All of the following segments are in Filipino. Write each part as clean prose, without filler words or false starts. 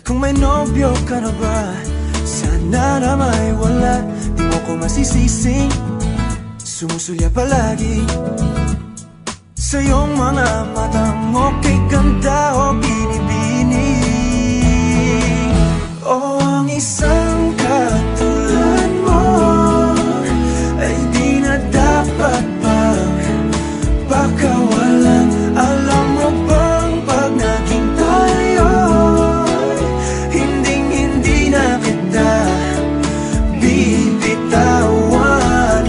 Kung may nobyo ka na ba, sana na may wala. Di mo ko masisising sumusulya palagi sa iyong mga matang okay ganda o binibini. O ang isang katulad mo ay di na dapat pang pakawalan. Alam mo bang pag naging tayo, hinding-hindi na kita bibitawan.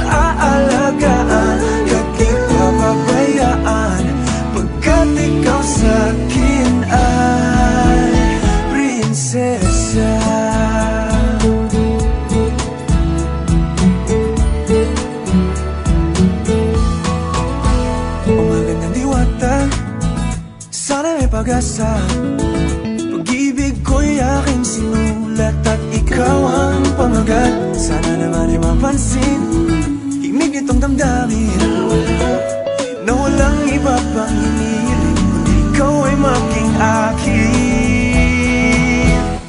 Aalagaan at di papabayaan, pagkat ikaw sa'kin ay prinsesa. Umagandang diwata, sana may pag-asa. Pag-ibig ko'y aking sinulat at ikaw ang pamagat. Sana naman ay mapansin himig nitong damdamin na walang iba pang hinihiling kundi ikaw ay maging akin.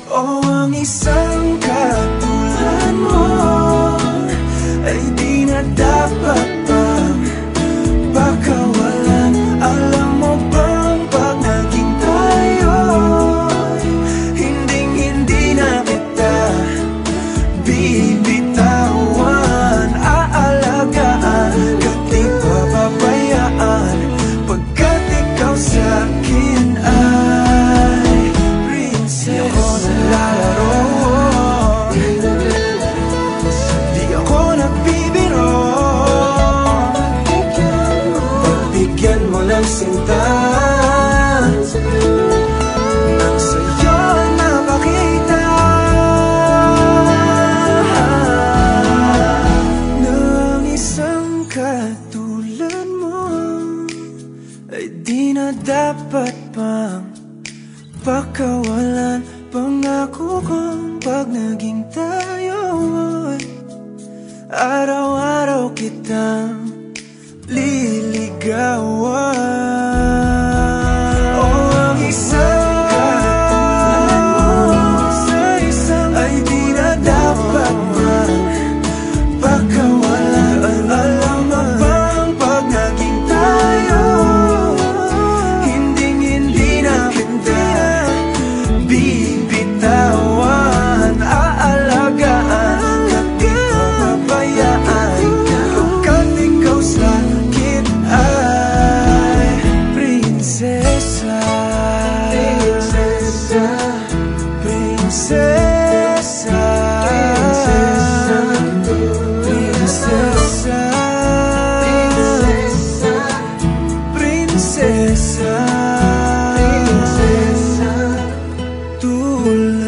O ang isang katulad mo ay di na dapat pang pakawalan. Alam mo bang pag naging tayo, hinding-hindi na kita bibitawan. Aalagaan at di papabayaan, pagkat ikaw sa'kin ay prinsesa. Di ako naglalaro, di ako nagbibiro. Pagbigyan mo ng sinta, nang sa'yo napakita ng isang katulad mo ay di na dapat pang pakawalan. Pangako kong pag naging tayo, araw-araw kitang liligawan. O ang isang katulad mo ay di na dapat pang pakawalan. Alam mo bang pag naging tayo, hinding-hindi na kita bibitawan. Aalagaan at di papabayaan, pagkat ikaw sa'kin ay prinsesa. Prinsesa, prinsesa, prinsesa, prinsesa, tulad